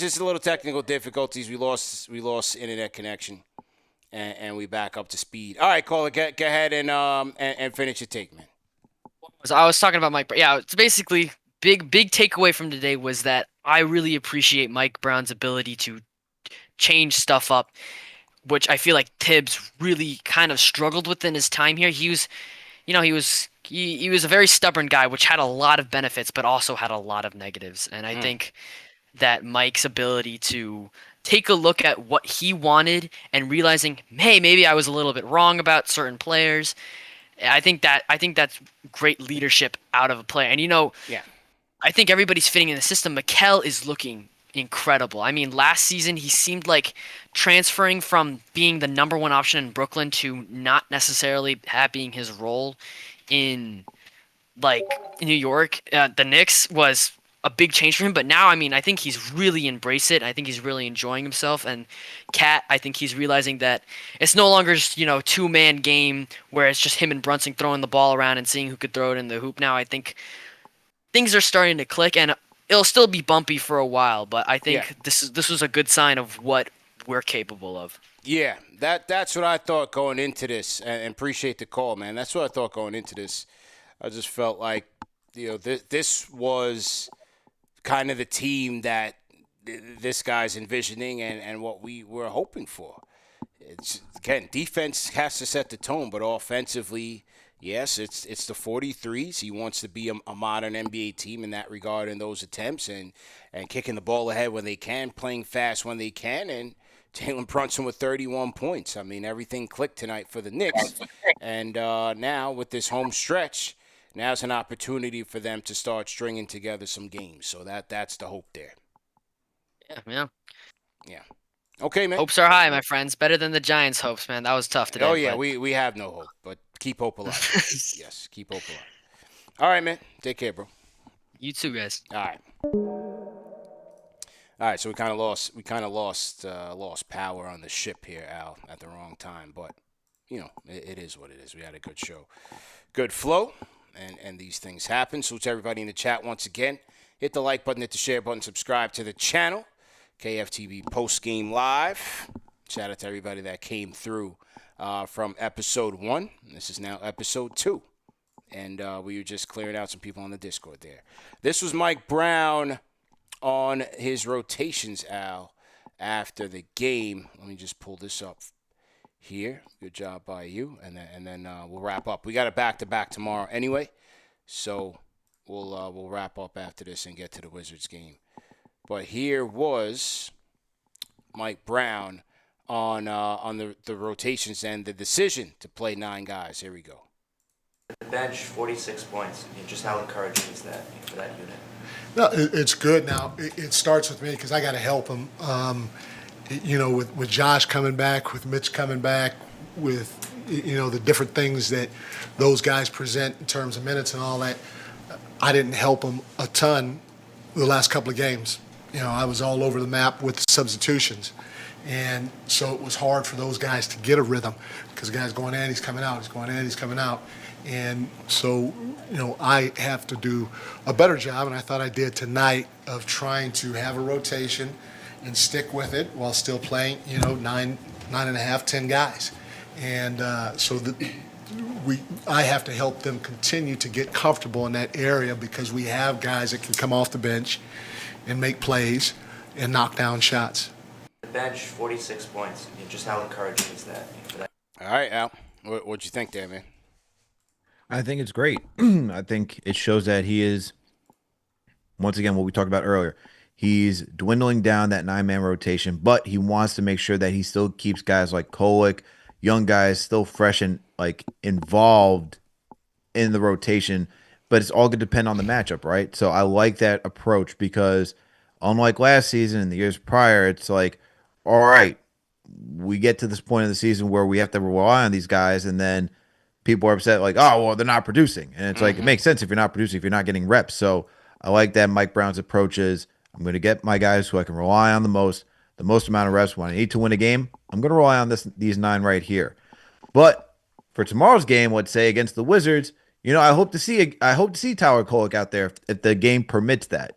Just a little technical difficulties. We lost internet connection, and we back up to speed. All right, caller, go ahead and finish your take, man. So I was talking about Mike. Yeah, it's basically big takeaway from today was that I really appreciate Mike Brown's ability to change stuff up, which I feel like Tibbs really kind of struggled with in his time here. He was a very stubborn guy, which had a lot of benefits, but also had a lot of negatives. And I Mm. think that Mike's ability to take a look at what he wanted and realizing, hey, maybe I was a little bit wrong about certain players. I think that's great leadership out of a player. And Yeah. I think everybody's fitting in the system. Mikel is looking incredible. I mean, last season he seemed like transferring from being the number one option in Brooklyn to not necessarily having his role in like New York, the Knicks was a big change for him. But now, I mean, I think he's really embraced it. I think he's really enjoying himself. And Cat, I think he's realizing that it's no longer just 2-man game where it's just him and Brunson throwing the ball around and seeing who could throw it in the hoop. Now I think things are starting to click, and it'll still be bumpy for a while. But I Yeah. think this was a good sign of what we're capable of. Yeah. That's what I thought going into this, and appreciate the call, man. That's what I thought going into this. I just felt like this was kind of the team that this guy's envisioning and what we were hoping for. It's again, defense has to set the tone, but offensively, yes, it's the 43s. He wants to be a modern NBA team in that regard in those attempts and kicking the ball ahead when they can, playing fast when they can, and Jalen Brunson with 31 points. I mean, everything clicked tonight for the Knicks, and now with this home stretch, now's an opportunity for them to start stringing together some games. So that's the hope there. Yeah, yeah. Yeah. Okay, man. Hopes are high, my friends. Better than the Giants' hopes, man. That was tough Oh today, yeah, but we have no hope, but keep hope alive. Yes, keep hope alive. All right, man. Take care, bro. you too, guys. All right. All right. So we kind of lost power on the ship here, Al, at the wrong time. But it is what it is. We had a good show, good flow, and these things happen. So to everybody in the chat once again, hit the like button, hit the share button, subscribe to the channel. KFTV post game live. Shout out to everybody that came through from episode 1. This is now episode 2. And we were just clearing out some people on the Discord there. This was Mike Brown on his rotations, Al, after the game. Let me just pull this up here. Good job by you. And then we'll wrap up. We got a back-to-back tomorrow anyway. So we'll wrap up after this and get to the Wizards game. But here was Mike Brown on the rotations and the decision to play 9 guys. Here we go. The bench, 46 points. Just how encouraging is that for that unit? No, it's good. Now it starts with me because I got to help him. With Josh coming back, with Mitch coming back, with the different things that those guys present in terms of minutes and all that. I didn't help him a ton the last couple of games. I was all over the map with the substitutions. And so it was hard for those guys to get a rhythm because the guy's going in, he's coming out, he's going in, he's coming out. And so, I have to do a better job, and I thought I did tonight, of trying to have a rotation and stick with it while still playing, 9 and a half, 10 guys. And so I have to help them continue to get comfortable in that area because we have guys that can come off the bench and make plays and knock down shots. The bench, 46 points. Just how encouraging is that for that? All right, Al. What'd you think there, man? I think it's great. I think it shows that he is, once again, what we talked about earlier. He's dwindling down that 9-man rotation, but he wants to make sure that he still keeps guys like Kolek, young guys, still fresh and involved in the rotation. But it's all going to depend on the matchup, right? So I like that approach because unlike last season and the years prior, it's like, all right, we get to this point of the season where we have to rely on these guys, and then people are upset, like, oh, well, they're not producing. And it's like, it makes sense if you're not producing, if you're not getting reps. So I like that Mike Brown's approach is I'm going to get my guys who I can rely on the most amount of reps. When I need to win a game, I'm going to rely on these 9 right here. But for tomorrow's game, let's say against the Wizards, I hope to see Tyler Kolek out there if the game permits that,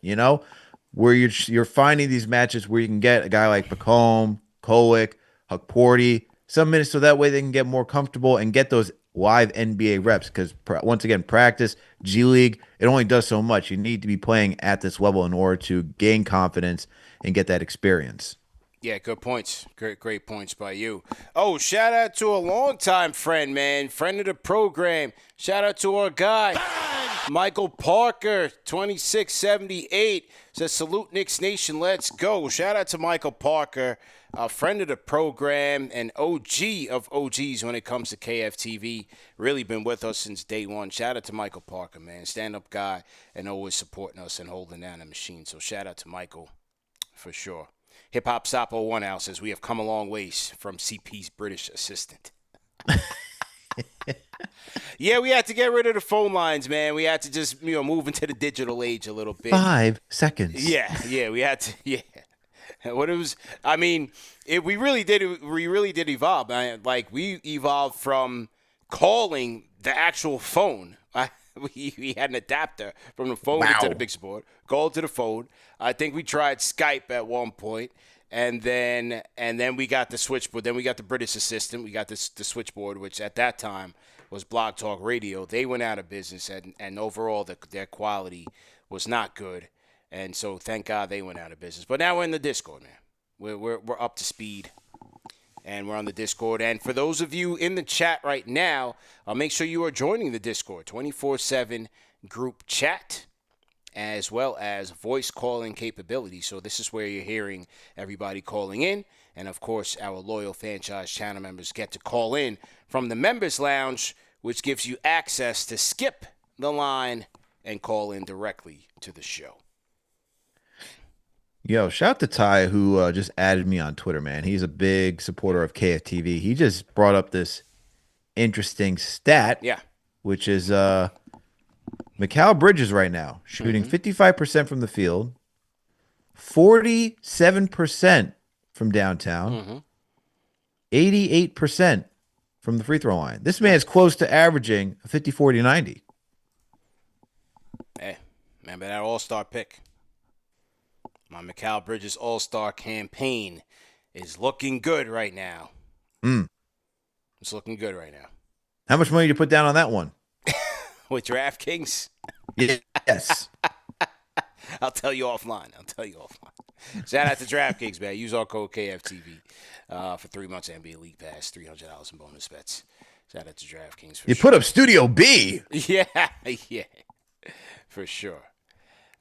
where you're finding these matches where you can get a guy like Pacome, Kolick, Hukporty some minutes so that way they can get more comfortable and get those live NBA reps. Because once again, practice, G League, it only does so much. You need to be playing at this level in order to gain confidence and get that experience. Yeah, good points. Great points by you. Oh, shout out to a longtime friend, man. Friend of the program. Shout out to our guy, Michael Parker, 2678. Says, salute Knicks Nation, let's go. Shout out to Michael Parker, a friend of the program, and OG of OGs when it comes to KFTV. Really been with us since day one. Shout out to Michael Parker, man. Stand-up guy and always supporting us and holding down the machine. So shout out to Michael for sure. Hip Hop Sapo 1 Out says, we have come a long ways from CP's British assistant. Yeah, we had to get rid of the phone lines, man. We had to just, move into the digital age a little bit. 5 seconds. Yeah, we had to, yeah. What it was, I mean, we really did evolve. We evolved from calling the actual phone. We had an adapter from the phone to the big board, called to the phone. I think we tried Skype at one point, and then we got the switchboard. Then we got the British assistant. We got the switchboard, which at that time was Blog Talk Radio. They went out of business, and overall their quality was not good. And so thank God they went out of business. But now we're in the Discord, man. We're up to speed. And we're on the Discord. And for those of you in the chat right now, make sure you are joining the Discord 24/7 group chat, as well as voice calling capability. So this is where you're hearing everybody calling in. And, of course, our loyal franchise channel members get to call in from the Members Lounge, which gives you access to skip the line and call in directly to the show. Yo, shout out to Ty, who just added me on Twitter, man. He's a big supporter of KFTV. He just brought up this interesting stat, which is Mikal Bridges right now shooting 55% from the field, 47% from downtown, 88% from the free throw line. This man is close to averaging a 50-40-90. Hey, remember that all-star pick. My Mikal Bridges all-star campaign is looking good right now. It's looking good right now. How much money did you put down on that one? With DraftKings? Yes. I'll tell you offline. Shout out to DraftKings, man. Use our code KFTV for 3 months NBA League Pass, $300 in bonus bets. Shout out to DraftKings for You put up Studio B. Yeah, for sure.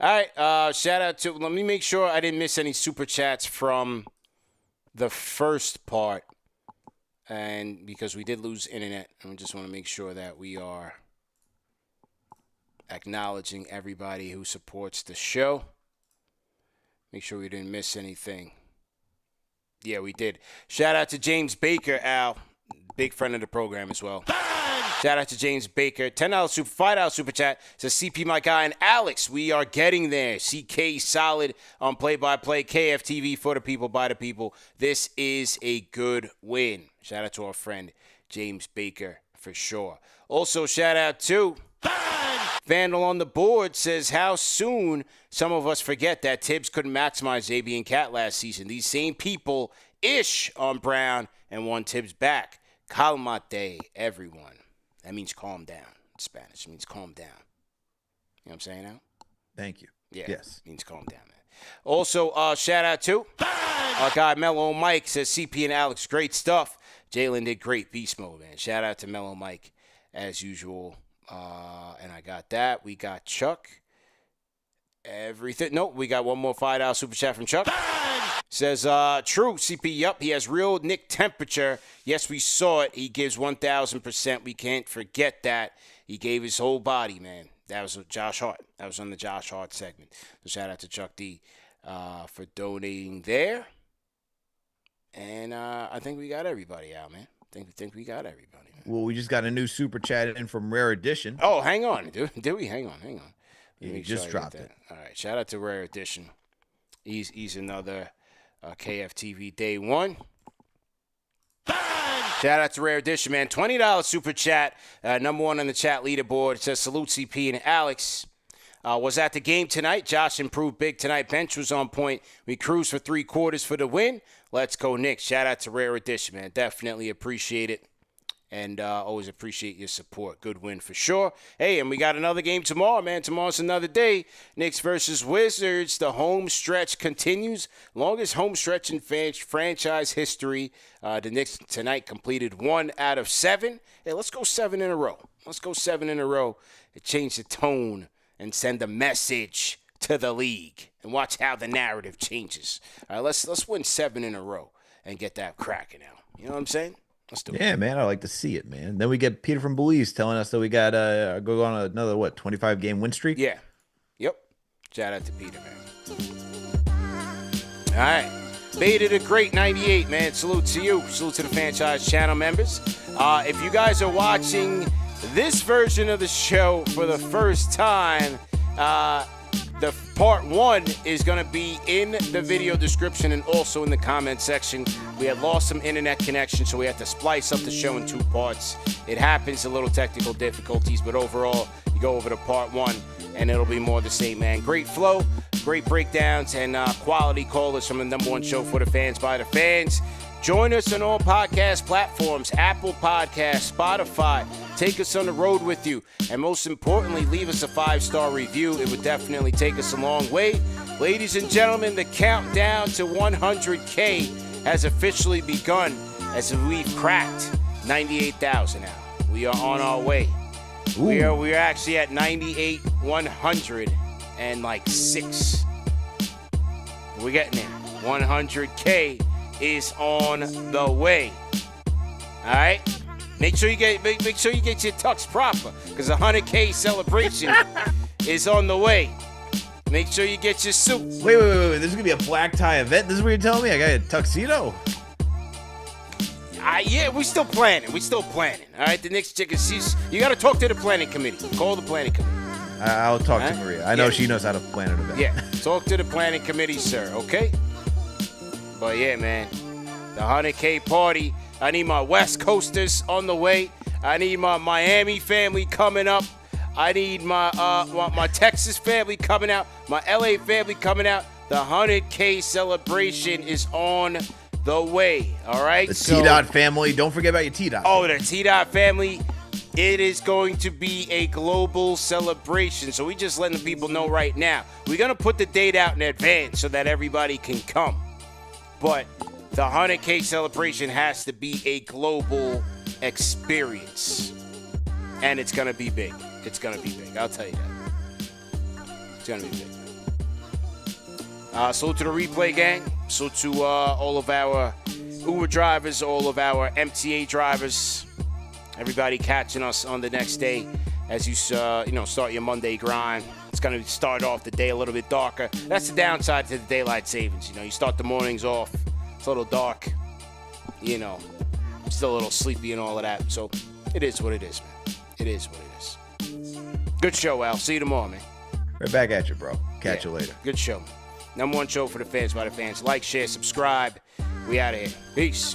All right, shout out to, let me make sure I didn't miss any super chats from the first part, and because we did lose internet, and we just want to make sure that we are acknowledging everybody who supports the show. Make sure we didn't miss anything. Yeah, we did. Shout out to James Baker, Al, big friend of the program as well. Shout out to James Baker. $10 super, $5 super chat. Says CP, my guy, and Alex. We are getting there. CK solid on play-by-play. KFTV for the people, by the people. This is a good win. Shout out to our friend James Baker for sure. Also, shout out to Vandal on the board. Says, how soon some of us forget that Tibbs couldn't maximize JB and Cat last season. These same people ish on Brown and won Tibbs back. Calmate, everyone. That means calm down in Spanish. It means calm down. You know what I'm saying now? Thank you. Yeah. Yes. It means calm down, man. Also, shout out to our guy Mellow Mike. Says CP and Alex, great stuff. Jalen did great. Beast mode, man. Shout out to Mellow Mike as usual. And I got that. We got Chuck. Everything. Nope, we got one more $5 super chat from Chuck. Says, true, CP, yup, he has real Nick temperature. Yes, we saw it. He gives 1,000%. We can't forget that. He gave his whole body, man. That was Josh Hart. That was on the Josh Hart segment. So shout out to Chuck D for donating there. And I think we got everybody out, man. I think we got everybody, man. Well, we just got a new super chat in from Rare Edition. Oh, hang on. Did we? Hang on. Yeah, you just dropped it. All right, shout out to Rare Edition. He's another KFTV Day 1. Shout out to Rare Edition, man. $20 super chat. Number 1 on the chat leaderboard. It says, salute CP and Alex. Was at the game tonight. Josh improved big tonight. Bench was on point. We cruised for 3 quarters for the win. Let's go, Knicks. Shout out to Rare Edition, man. Definitely appreciate it. And always appreciate your support. Good win for sure. Hey, and we got another game tomorrow, man. Tomorrow's another day. Knicks versus Wizards. The home stretch continues. Longest home stretch in franchise history. The Knicks tonight completed 1 out of 7. Hey, let's go 7 in a row. Let's go 7 in a row. It changed the tone and send a message to the league. And watch how the narrative changes. All right, let's win 7 in a row and get that cracking out. You know what I'm saying? Let's do it. Yeah, man, I like to see it, man. Then we get Peter from Belize telling us that we got go on another 25-game win streak. Yeah. Yep. Shout out to Peter, man. All right. Beta the Great 98, man. Salute to you. Salute to the franchise channel members. If you guys are watching this version of the show for the first time, the part 1 is going to be in the video description and also in the comment section. We had lost some internet connection, so we had to splice up the show in 2 parts. It happens, a little technical difficulties, but overall, you go over to part 1, and it'll be more the same, man. Great flow, great breakdowns, and quality callers from the #1 show for the fans by the fans. Join us on all podcast platforms, Apple Podcasts, Spotify. Take us on the road with you. And most importantly, leave us a 5-star review. It would definitely take us a long way. Ladies and gentlemen, the countdown to 100K has officially begun as we've cracked 98,000 now. We are on our way. We are actually at 98,106. We're getting there. 100K is on the way. All right, make sure you get your tux proper because the 100K celebration is on the way. Make sure you get your suit. Wait. This is gonna be a black tie event. This is what you're telling me? I got a tuxedo. Yeah, we're still planning. All right, the Knicks chicken. You got to talk to the planning committee. Call the planning committee. I'll talk to Maria. I know she knows how to plan an event. Yeah, talk to the planning committee, sir. Okay. But yeah, man, the 100K party. I need my West Coasters on the way. I need my Miami family coming up. I need my Texas family coming out. My LA family coming out. The 100K celebration is on the way. All right. The T-Dot family. Don't forget about your T-Dot. Oh, the T-Dot family. It is going to be a global celebration. So we just letting the people know right now. We're gonna put the date out in advance so that everybody can come. But the 100K celebration has to be a global experience. And it's going to be big. It's going to be big. I'll tell you that. It's going to be big. Salute to the replay gang. Salute to all of our Uber drivers, all of our MTA drivers. Everybody catching us on the next day as you start your Monday grind. It's going to start off the day a little bit darker. That's the downside to the daylight savings. You start the mornings off. It's a little dark. Still a little sleepy and all of that. So it is what it is, man. It is what it is. Good show, Al. See you tomorrow, man. Right back at you, bro. Catch you later. Good show. #1 show for the fans by the fans. Like, share, subscribe. We out of here. Peace.